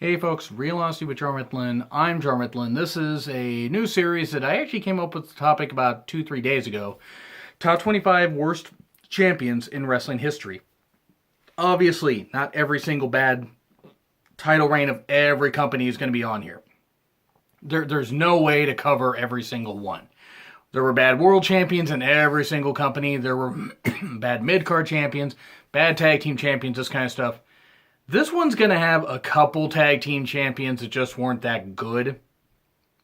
Hey folks, Real Honesty with Jar Mitlin. I'm Jar Mitlin. This is a new series that I actually came up with the topic about 2-3 days ago. Top 25 worst champions in wrestling history. Obviously, not every single bad title reign of every company is going to be on here. There's no way to cover every single one. There were bad world champions in every single company. There were bad mid-card champions, bad tag team champions, this kind of stuff. This one's going to have a couple tag team champions that just weren't that good.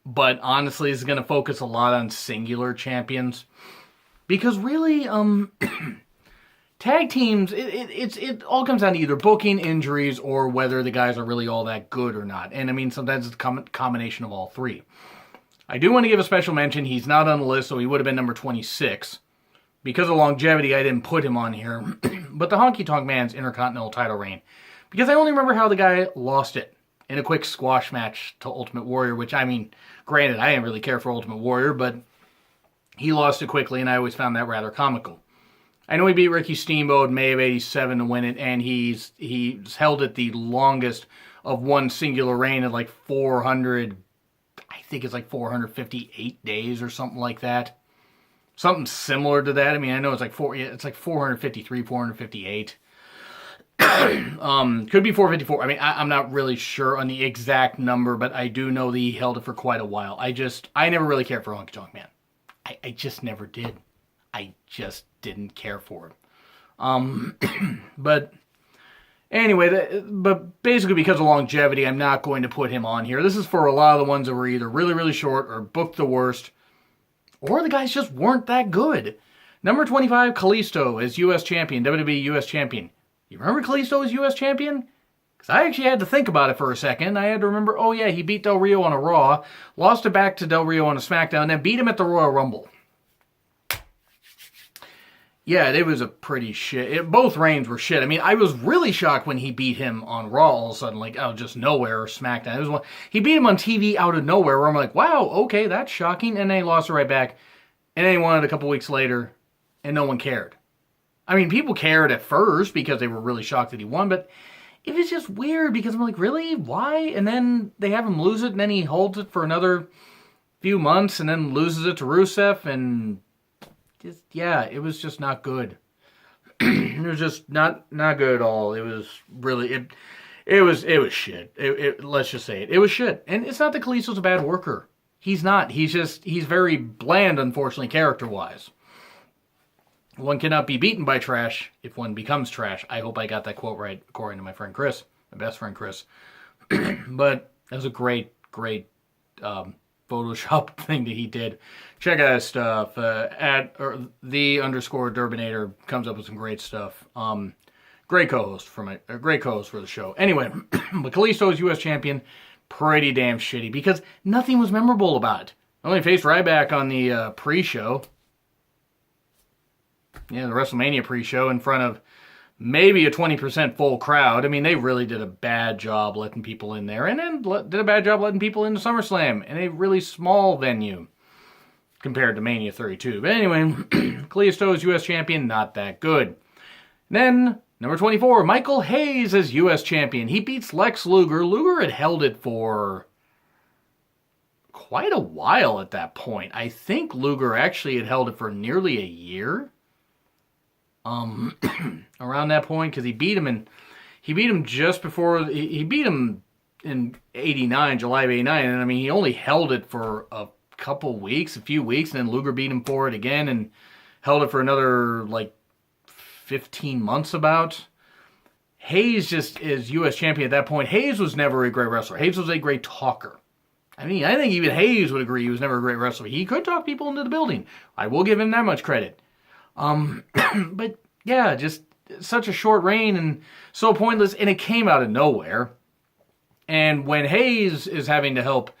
But honestly, it's going to focus a lot on singular champions. Because really, tag teams, it all comes down to either booking, injuries, or whether the guys are really all that good or not. And I mean, sometimes it's a combination of all three. I do want to give a special mention. He's not on the list, so he would have been number 26. Because of longevity, I didn't put him on here. But the Honky Tonk Man's Intercontinental title reign. Because I only remember how the guy lost it in a quick squash match to Ultimate Warrior, which, I mean, granted, I didn't really care for Ultimate Warrior, but he lost it quickly, and I always found that rather comical. I know he beat Ricky Steamboat in May of '87 to win it, and he's held it the longest of one singular reign at like 400, I think it's like 458 days or something like that. Something similar to that. I mean, I know it's like 453, 458. Could be 454. I mean, I'm not really sure on the exact number, but I do know that he held it for quite a while. I never really cared for Honky Tonk Man. I just never did. I just didn't care for him. But anyway, but basically because of longevity, I'm not going to put him on here. This is for a lot of the ones that were either really, really short or booked the worst, or the guys just weren't that good. Number 25, Kalisto as U.S. Champion, WWE U.S. Champion. You remember Kalisto as U.S. Champion? Because I actually had to think about it for a second. I had to remember, oh yeah, he beat Del Rio on a Raw, lost it back to Del Rio on a SmackDown, and then beat him at the Royal Rumble. Yeah, it was a pretty shit. Both reigns were shit. I mean, I was really shocked when he beat him on Raw all of a sudden, like, out of just nowhere, or SmackDown. He beat him on TV out of nowhere, where I'm like, wow, okay, that's shocking. And then he lost it right back. And then he won it a couple weeks later, and no one cared. I mean, people cared at first because they were really shocked that he won, but it was just weird because I'm like, really? Why? And then they have him lose it, and then he holds it for another few months, and then loses it to Rusev, and just, yeah, it was just not good. It was just not good at all. It was really, it was shit. Let's just say it. It was shit. And it's not that Kalisto's a bad worker. He's not. He's very bland, unfortunately, character-wise. One cannot be beaten by trash if one becomes trash. I hope I got that quote right, according to my friend Chris, my best friend Chris. But that was a great Photoshop thing that he did. Check out his stuff. @the_Durbinator comes up with some great stuff. Great co-host for the show. Anyway, but Kalisto is U.S. champion. Pretty damn shitty because nothing was memorable about it. Only faced Ryback on the pre-show. Yeah, the WrestleMania pre-show in front of maybe a 20% full crowd. I mean, they really did a bad job letting people in there. And then did a bad job letting people into SummerSlam in a really small venue compared to Mania 32. But anyway, Kalisto is U.S. champion, not that good. Then, number 24, Michael Hayes as U.S. champion. He beats Lex Luger. Luger had held it for quite a while at that point. I think Luger actually had held it for nearly a year. Around that point, because he beat him just before, he beat him in July of 89, and I mean, he only held it for a few weeks, and then Luger beat him for it again, and held it for another, like, 15 months about. Hayes just is U.S. champion at that point. Hayes was never a great wrestler. Hayes was a great talker. I mean, I think even Hayes would agree he was never a great wrestler. He could talk people into the building. I will give him that much credit. But yeah, just such a short reign and so pointless, and it came out of nowhere. And when Hayes is having to help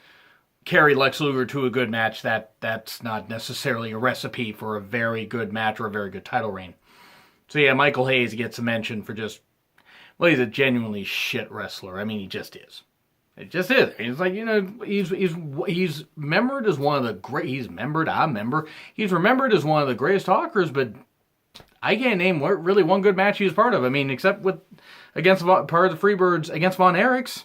carry Lex Luger to a good match, that's not necessarily a recipe for a very good match or a very good title reign. So yeah, Michael Hayes gets a mention for just, well, he's a genuinely shit wrestler. I mean, he just is. It just is. He's like, you know, he's remembered as one of the great. He's remembered as one of the greatest talkers, but I can't name really one good match he was part of. I mean, except against part of the Freebirds against Von Erichs.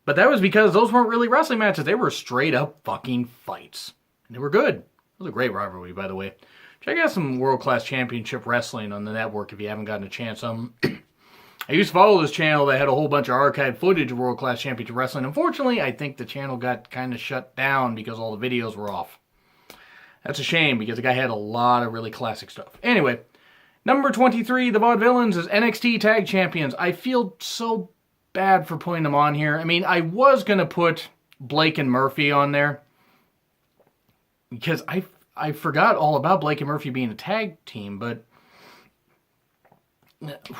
But that was because those weren't really wrestling matches. They were straight up fucking fights. And they were good. It was a great rivalry, by the way. Check out some World Class Championship Wrestling on the network if you haven't gotten a chance. I used to follow this channel that had a whole bunch of archived footage of World Class Championship Wrestling. Unfortunately, I think the channel got kind of shut down because all the videos were off. That's a shame because the guy had a lot of really classic stuff. Anyway, number 23, the Vaudevillains as NXT Tag Champions. I feel so bad for putting them on here. I mean, I was going to put Blake and Murphy on there because I forgot all about Blake and Murphy being a tag team, but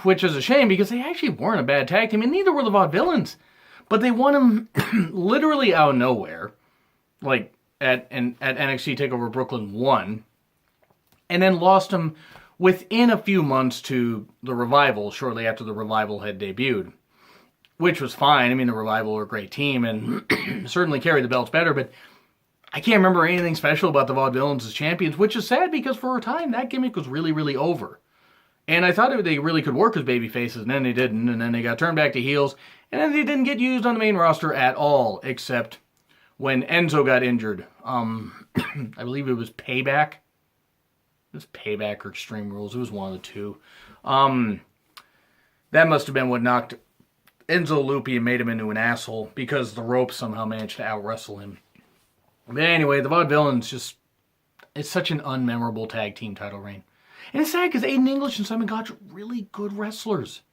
which is a shame because they actually weren't a bad tag team, and neither were the Vaudevillains. But they won them literally out of nowhere, like at NXT TakeOver Brooklyn 1, and then lost them within a few months to the Revival, shortly after the Revival had debuted, which was fine. I mean, the Revival were a great team and certainly carried the belts better, but I can't remember anything special about the Vaudevillains as champions, which is sad because for a time that gimmick was really, really over. And I thought they really could work as babyfaces, and then they didn't, and then they got turned back to heels, and then they didn't get used on the main roster at all, except when Enzo got injured. I believe it was Payback. It was Payback or Extreme Rules. It was one of the two. That must have been what knocked Enzo loopy and made him into an asshole, because the rope somehow managed to out-wrestle him. But anyway, the Vaudevillains just... It's such an unmemorable tag team title reign. And it's sad because Aiden English and Simon Gotch are really good wrestlers.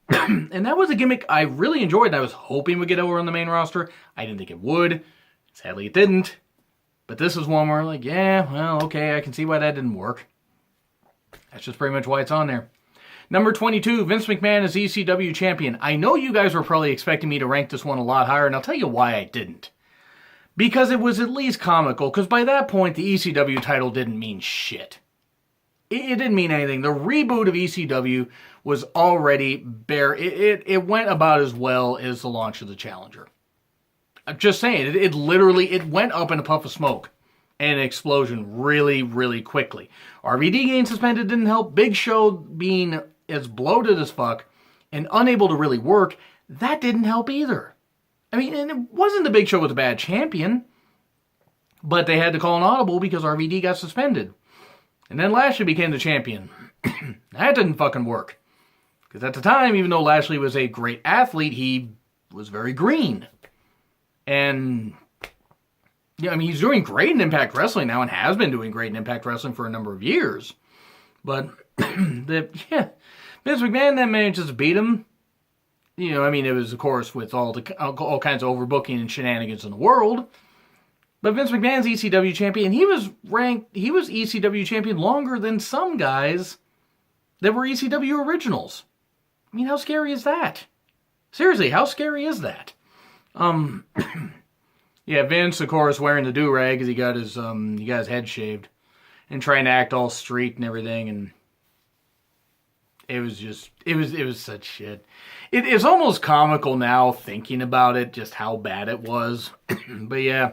And that was a gimmick I really enjoyed and I was hoping would get over on the main roster. I didn't think it would. Sadly, it didn't. But this is one where I'm like, yeah, well, okay, I can see why that didn't work. That's just pretty much why it's on there. Number 22, Vince McMahon is ECW champion. I know you guys were probably expecting me to rank this one a lot higher, and I'll tell you why I didn't. Because it was at least comical, because by that point, the ECW title didn't mean shit. It didn't mean anything. The reboot of ECW was already bare. It went about as well as the launch of the Challenger. I'm just saying, it literally went up in a puff of smoke and an explosion really, really quickly. RVD getting suspended didn't help. Big Show being as bloated as fuck and unable to really work, that didn't help either. I mean, and it wasn't the Big Show was a bad champion, but they had to call an audible because RVD got suspended. And then Lashley became the champion. That didn't fucking work. Because at the time, even though Lashley was a great athlete, he was very green. And, yeah, I mean, he's doing great in Impact Wrestling now and has been doing great in Impact Wrestling for a number of years. But, Vince McMahon then manages to beat him. You know, I mean, it was, of course, with all kinds of overbooking and shenanigans in the world. But Vince McMahon's ECW champion, he was ECW champion longer than some guys that were ECW originals. I mean, how scary is that? Seriously, how scary is that? Yeah, Vince, of course, wearing the do-rag because he got his head shaved and trying to act all street and everything, and it was such shit. It's almost comical now thinking about it, just how bad it was. But yeah.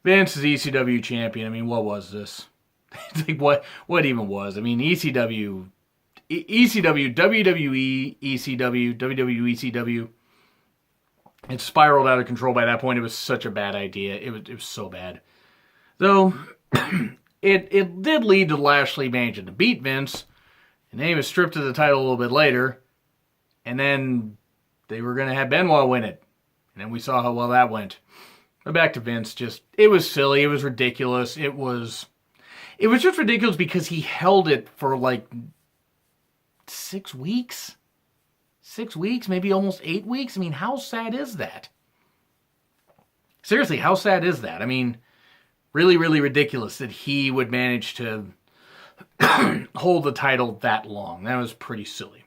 Vince is ECW champion. I mean, what was this? Like, what even was? I mean, ECW, WWE, ECW, WWE, ECW. It spiraled out of control by that point. It was such a bad idea. It was so bad. Though, it did lead to Lashley managing to beat Vince. And then he was stripped of the title a little bit later. And then they were going to have Benoit win it. And then we saw how well that went. But back to Vince, it was silly, it was ridiculous, it was just ridiculous because he held it for like 6 weeks? 6 weeks, maybe almost 8 weeks? I mean, how sad is that? Seriously, how sad is that? I mean, really, really ridiculous that he would manage to hold the title that long. That was pretty silly.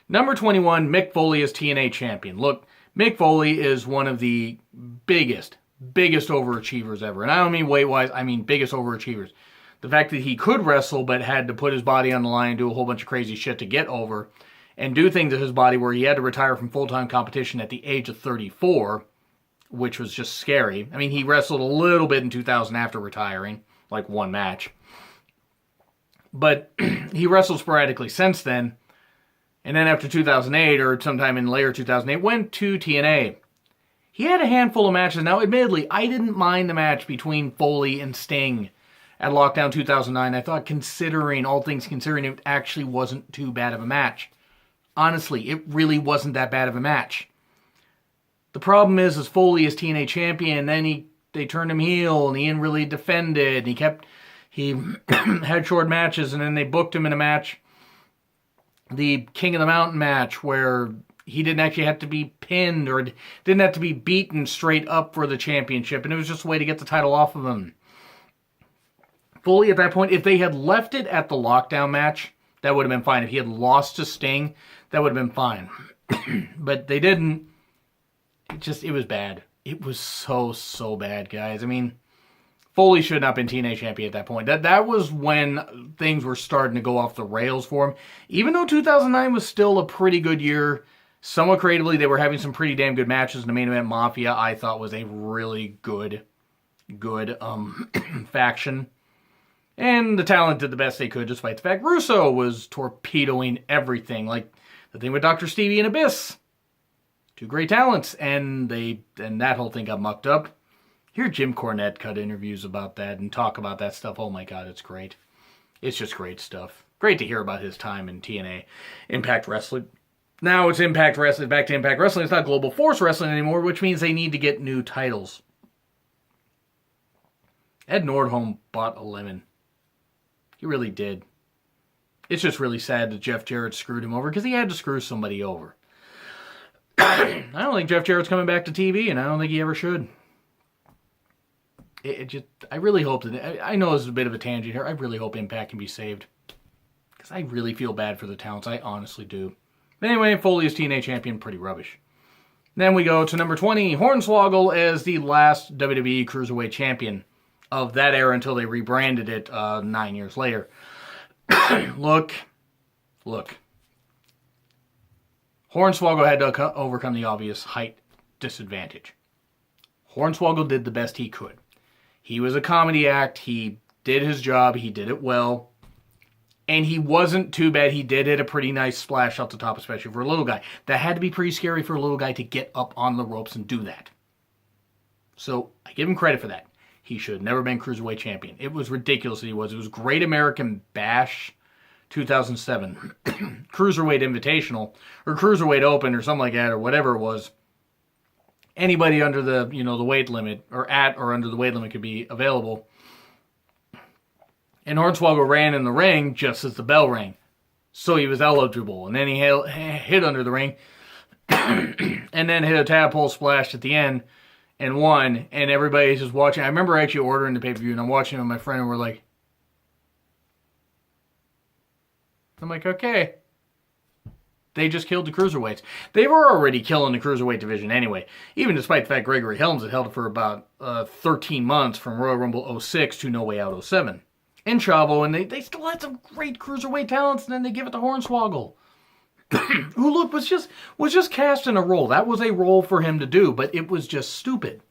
Number 21, Mick Foley is TNA champion. Look, Mick Foley is one of the biggest overachievers ever. And I don't mean weight-wise, I mean biggest overachievers. The fact that he could wrestle but had to put his body on the line and do a whole bunch of crazy shit to get over and do things to his body where he had to retire from full-time competition at the age of 34, which was just scary. I mean, he wrestled a little bit in 2000 after retiring, like one match. But he wrestled sporadically since then. And then after 2008, or sometime in later 2008, went to TNA. he had a handful of matches. Now, admittedly, I didn't mind the match between Foley and Sting at Lockdown 2009. I thought, considering, all things considering, it actually wasn't too bad of a match. Honestly, it really wasn't that bad of a match. The problem is Foley is TNA champion, and then they turned him heel, and he didn't really defend it, and he had short matches, and then they booked him in a match, the King of the Mountain match, where he didn't actually have to be pinned or didn't have to be beaten straight up for the championship, and it was just a way to get the title off of him. Foley, at that point, if they had left it at the Lockdown match, that would have been fine. If he had lost to Sting, that would have been fine. But they didn't. It was bad. It was so bad, guys. I mean, Foley should not have been TNA champion at that point. That was when things were starting to go off the rails for him. Even though 2009 was still a pretty good year, somewhat creatively, they were having some pretty damn good matches. In the Main Event Mafia, I thought, was a really good faction. And the talent did the best they could, despite the fact Russo was torpedoing everything. Like the thing with Dr. Stevie and Abyss. Two great talents, and that whole thing got mucked up. Hear Jim Cornette cut interviews about that and talk about that stuff. Oh my God, it's great. It's just great stuff. Great to hear about his time in TNA Impact Wrestling. Now it's Impact Wrestling, back to Impact Wrestling. It's not Global Force Wrestling anymore, which means they need to get new titles. Ed Nordholm bought a lemon. He really did. It's just really sad that Jeff Jarrett screwed him over, because he had to screw somebody over. I don't think Jeff Jarrett's coming back to TV, and I don't think he ever should. I really hope that, I know this is a bit of a tangent here, I really hope Impact can be saved. Because I really feel bad for the talents, I honestly do. But anyway, Foley is TNA champion, pretty rubbish. Then we go to number 20, Hornswoggle as the last WWE Cruiserweight champion of that era until they rebranded it 9 years later. Look. Hornswoggle had to overcome the obvious height disadvantage. Hornswoggle did the best he could. He was a comedy act. He did his job. He did it well. And he wasn't too bad. He did hit a pretty nice splash off the top, especially for a little guy. That had to be pretty scary for a little guy to get up on the ropes and do that. So I give him credit for that. He should have never been Cruiserweight champion. It was ridiculous that he was. It was Great American Bash 2007. Cruiserweight Invitational, or Cruiserweight Open, or something like that, or whatever it was. Anybody under the, the weight limit, or at or under the weight limit could be available. And Hornswoggle ran in the ring just as the bell rang. So he was eligible. And then he hit under the ring. And then hit a tadpole splash at the end. And won. And everybody's just watching. I remember actually ordering the pay-per-view. And I'm watching it with my friend. And we're like. I'm like, okay. They just killed the Cruiserweights. They were already killing the Cruiserweight division anyway. Even despite the fact Gregory Helms had held it for about 13 months from Royal Rumble 06 to No Way Out 07. And Chavo, and they still had some great Cruiserweight talents, and then they give it to Hornswoggle. Who, look, was just cast in a role. That was a role for him to do, but it was just stupid.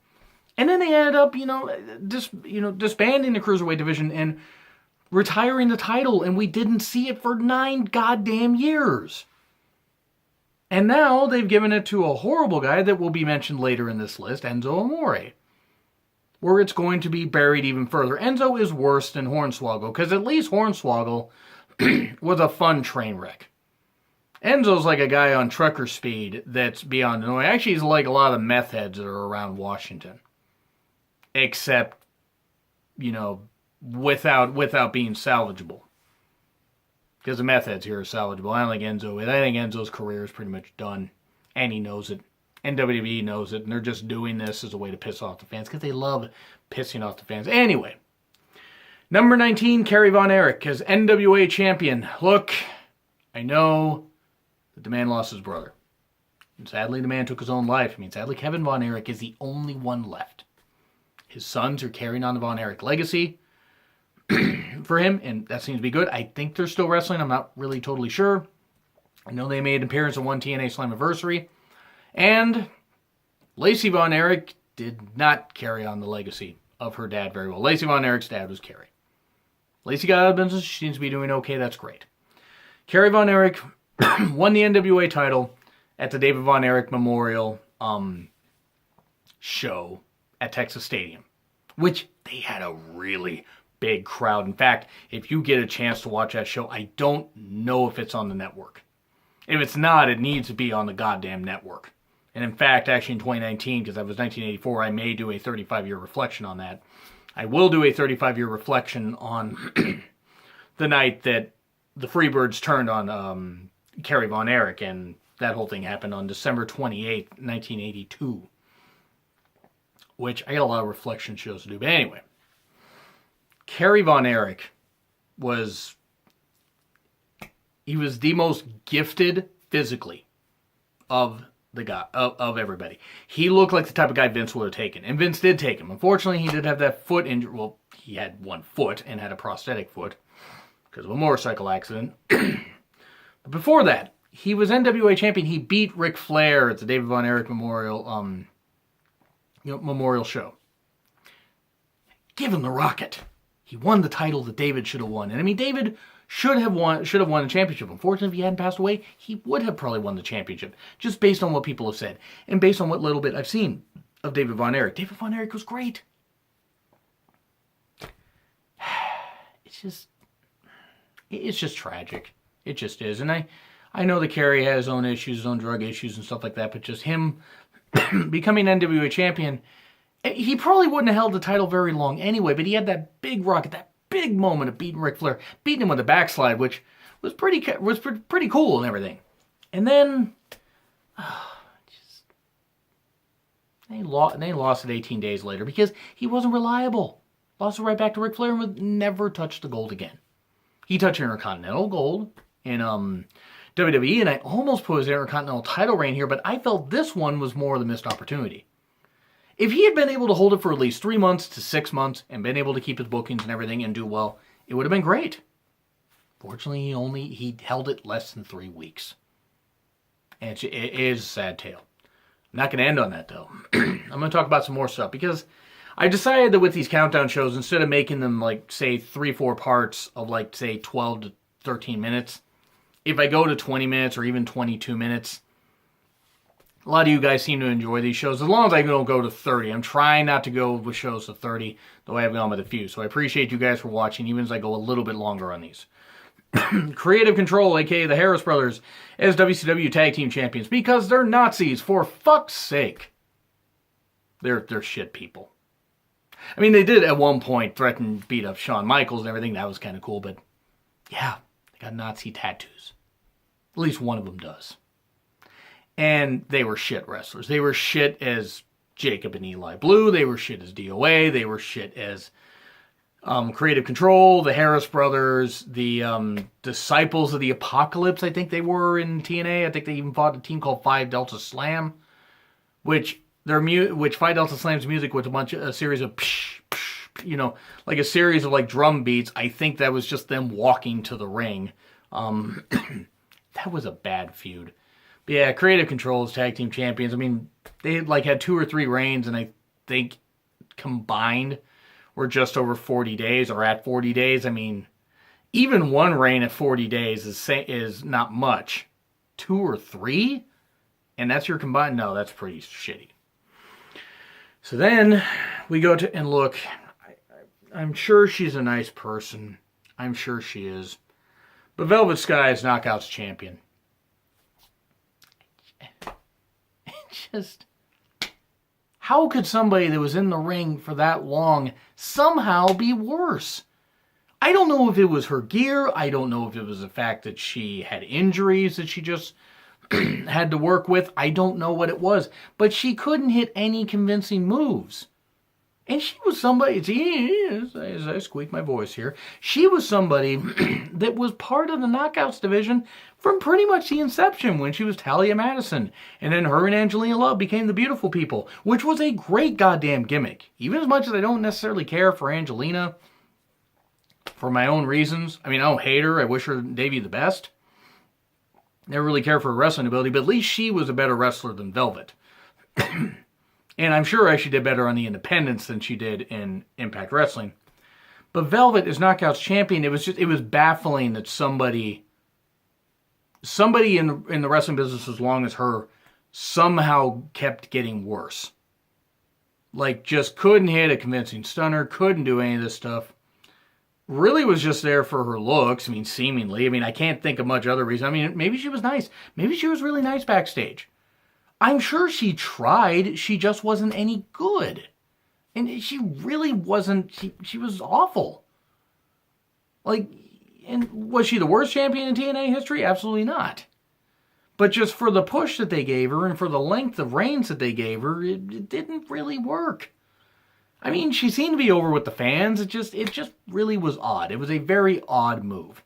And then they ended up, disbanding the Cruiserweight division and retiring the title, and we didn't see it for 9 goddamn years. And now they've given it to a horrible guy that will be mentioned later in this list, Enzo Amore, where it's going to be buried even further. Enzo is worse than Hornswoggle, because at least Hornswoggle was a fun train wreck. Enzo's like a guy on trucker speed that's beyond annoying. Actually, he's like a lot of meth heads that are around Washington. Except, without being salvageable. Because the meth heads here are salvageable. I don't think Enzo is. I think Enzo's career is pretty much done. And he knows it. And WWE knows it. And they're just doing this as a way to piss off the fans. Because they love pissing off the fans. Anyway. Number 19, Kerry Von Erich as NWA champion. Look, I know that the man lost his brother. And sadly, the man took his own life. Sadly, Kevin Von Erich is the only one left. His sons are carrying on the Von Erich legacy for him, and that seems to be good. I think they're still wrestling. I'm not really totally sure. I know they made an appearance on one TNA Slammiversary. And Lacey Von Erich did not carry on the legacy of her dad very well. Lacey Von Erich's dad was Kerry. Lacey got out of business. She seems to be doing okay. That's great. Kerry Von Erich won the NWA title at the David Von Erich Memorial show at Texas Stadium, which they had a really big crowd. In fact, if you get a chance to watch that show, I don't know if it's on the network. If it's not, it needs to be on the goddamn network. And in fact, actually in 2019, because that was 1984, I may do a 35-year reflection on that. I will do a 35-year reflection on the night that the Freebirds turned on Kerry Von Erich, and that whole thing happened on December 28th, 1982. Which, I got a lot of reflection shows to do. But anyway, Kerry Von Erich was the most gifted physically of the guy, of everybody. He looked like the type of guy Vince would have taken. And Vince did take him. Unfortunately, he did have that foot injury. Well, he had one foot and had a prosthetic foot because of a motorcycle accident. But before that, he was NWA champion. He beat Ric Flair at the David Von Erich Memorial Memorial show. Give him the rocket. He won the title that David should have won. And I mean, David should have won the championship. Unfortunately, if he hadn't passed away, he would have probably won the championship. Just based on what people have said. And based on what little bit I've seen of David Von Erich. David Von Erich was great. It's just tragic. It just is. And I know that Kerry has his own issues, his own drug issues and stuff like that, but just him becoming NWA champion, he probably wouldn't have held the title very long anyway, but he had that big rocket, that big moment of beating Ric Flair, beating him with a backslide, which was pretty cool and everything. And then they lost it 18 days later because he wasn't reliable. Lost it right back to Ric Flair and never touched the gold again. He touched Intercontinental gold in WWE, and I almost put his Intercontinental title reign here, but I felt this one was more of the missed opportunity. If he had been able to hold it for at least 3 months to 6 months and been able to keep his bookings and everything and do well, it would have been great. Fortunately, he held it less than 3 weeks. And it is a sad tale. I'm not going to end on that, though. I'm going to talk about some more stuff, because I decided that with these countdown shows, instead of making them, like, say, 3-4 parts of, like, say, 12 to 13 minutes, if I go to 20 minutes or even 22 minutes, a lot of you guys seem to enjoy these shows. As long as I don't go to 30. I'm trying not to go with shows to 30, though I have gone with a few. So I appreciate you guys for watching, even as I go a little bit longer on these. Creative Control, a.k.a. the Harris Brothers, as WCW Tag Team Champions, because they're Nazis, for fuck's sake. They're shit people. I mean, they did at one point threaten to beat up Shawn Michaels and everything. That was kind of cool, but yeah, they got Nazi tattoos. At least one of them does. And they were shit wrestlers. They were shit as Jacob and Eli Blue. They were shit as DOA. They were shit as Creative Control, the Harris Brothers, the Disciples of the Apocalypse, I think they were in TNA. I think they even fought a team called Phi Delta Slam, which Phi Delta Slam's music was a series of psh, psh, like a series of like drum beats. I think that was just them walking to the ring. That was a bad feud. But yeah, Creative Control is Tag Team Champions. I mean, they had 2 or 3 reigns, and I think combined were just over 40 days or at 40 days. I mean, even one reign at 40 days is not much. 2 or 3? And that's your combined? No, that's pretty shitty. So then we go to and look. I'm sure she's a nice person. I'm sure she is. But Velvet Sky is Knockouts champion. Just, how could somebody that was in the ring for that long somehow be worse? I don't know if it was her gear. I don't know if it was the fact that she had injuries that she just had to work with. I don't know what it was. But she couldn't hit any convincing moves. And she was somebody, as I squeak my voice here, she was somebody that was part of the Knockouts division from pretty much the inception when she was Talia Madison. And then her and Angelina Love became the Beautiful People, which was a great goddamn gimmick. Even as much as I don't necessarily care for Angelina, for my own reasons. I mean, I don't hate her. I wish her Davey the best. Never really cared for her wrestling ability, but at least she was a better wrestler than Velvet. And I'm sure she did better on the independents than she did in Impact Wrestling. But Velvet is Knockouts champion. It was baffling that somebody in the wrestling business as long as her somehow kept getting worse. Like, just couldn't hit a convincing stunner, couldn't do any of this stuff. Really was just there for her looks. I mean, seemingly. I mean, I can't think of much other reason. I mean, maybe she was nice. Maybe she was really nice backstage. I'm sure she tried. She just wasn't any good. And she really wasn't. She was awful. Like, and was she the worst champion in TNA history? Absolutely not. But just for the push that they gave her and for the length of reigns that they gave her, it didn't really work. I mean, she seemed to be over with the fans. It just really was odd. It was a very odd move.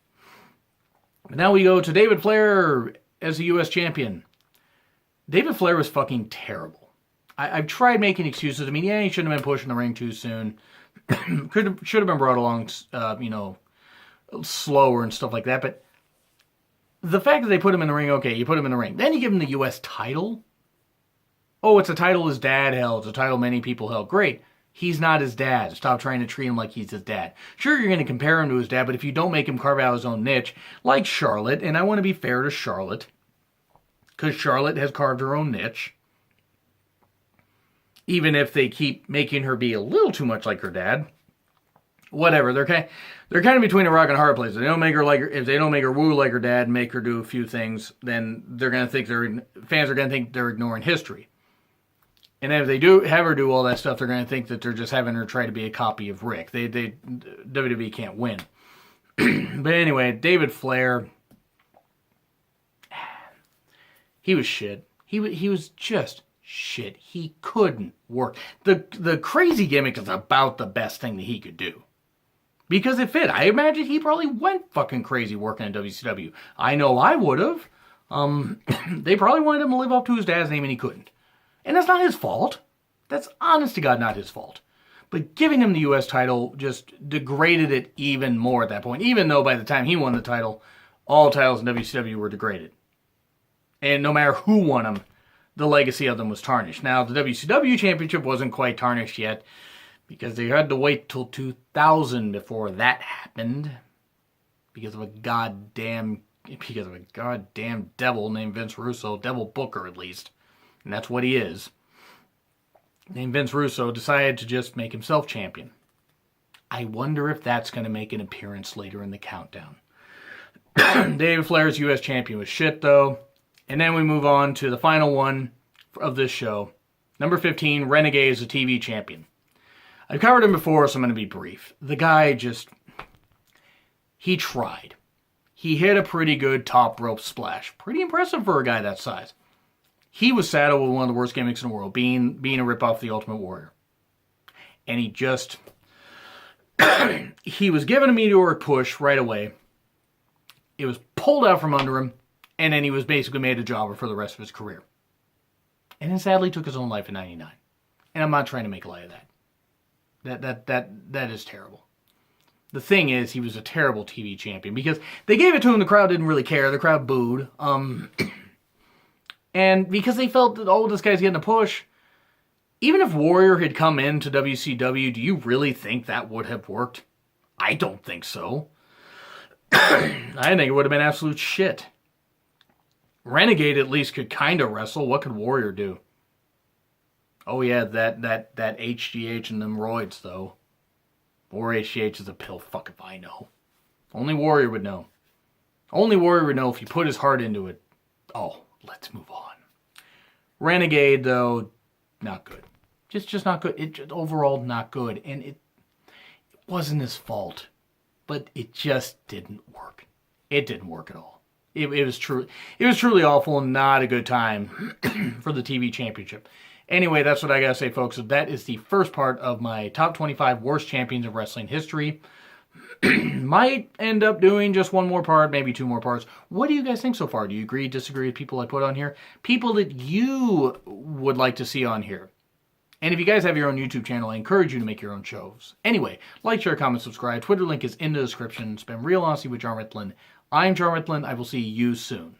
But now we go to David Flair as the U.S. champion. David Flair was fucking terrible. I've tried making excuses. I mean, yeah, he shouldn't have been pushing the ring too soon. Should have been brought along, slower and stuff like that. But the fact that they put him in the ring, okay, you put him in the ring. Then you give him the U.S. title. Oh, it's a title his dad held. It's a title many people held. Great. He's not his dad. Stop trying to treat him like he's his dad. Sure, you're going to compare him to his dad, but if you don't make him carve out his own niche, like Charlotte, and I want to be fair to Charlotte, because Charlotte has carved her own niche, even if they keep making her be a little too much like her dad, whatever. They're kind of between a rock and a hard place. If they don't make her woo like her dad, and make her do a few things, then they're going to think fans are going to think they're ignoring history. And if they do have her do all that stuff, they're going to think that they're just having her try to be a copy of Rick. WWE can't win. But anyway, David Flair, he was shit. He was just shit. He couldn't work. The crazy gimmick is about the best thing that he could do. Because it fit. I imagine he probably went fucking crazy working at WCW. I know I would have. They probably wanted him to live up to his dad's name and he couldn't. And that's not his fault. That's honest to God not his fault. But giving him the U.S. title just degraded it even more at that point. Even though by the time he won the title, all titles in WCW were degraded. And no matter who won them, the legacy of them was tarnished. Now, the WCW Championship wasn't quite tarnished yet, because they had to wait till 2000 before that happened. Because of a goddamn devil named Vince Russo, devil booker at least. And that's what he is. Named Vince Russo decided to just make himself champion. I wonder if that's going to make an appearance later in the countdown. David Flair's U.S. champion was shit, though. And then we move on to the final one of this show. Number 15, Renegade is a TV champion. I've covered him before, so I'm going to be brief. The guy he tried. He hit a pretty good top rope splash. Pretty impressive for a guy that size. He was saddled with one of the worst gimmicks in the world, being a ripoff of the Ultimate Warrior. And he was given a meteoric push right away. It was pulled out from under him, and then he was basically made a jobber for the rest of his career. And then sadly took his own life in '99. And I'm not trying to make light of that. That is terrible. The thing is, he was a terrible TV champion because they gave it to him, the crowd didn't really care. The crowd booed. And because they felt that, oh, this guy's getting a push, even if Warrior had come into WCW, do you really think that would have worked? I don't think so. I think it would have been absolute shit. Renegade at least could kind of wrestle. What could Warrior do? Oh yeah, that HGH and them roids, though. Or HGH is a pill, fuck if I know. Only Warrior would know. Only Warrior would know if he put his heart into it. Oh, let's move on. Renegade, though, not good. Just not good. It just overall not good. And it wasn't his fault. But it just didn't work. It didn't work at all. It was truly awful and not a good time for the TV championship. Anyway, that's what I gotta say, folks. So that is the first part of my top 25 worst champions of wrestling history. Might end up doing just one more part, maybe two more parts. What do you guys think so far? Do you agree, disagree with people I put on here? People that you would like to see on here. And if you guys have your own YouTube channel, I encourage you to make your own shows. Anyway, like, share, comment, subscribe. Twitter link is in the description. It's been Real Honesty with John Ritlin. I'm John Ritlin. I will see you soon.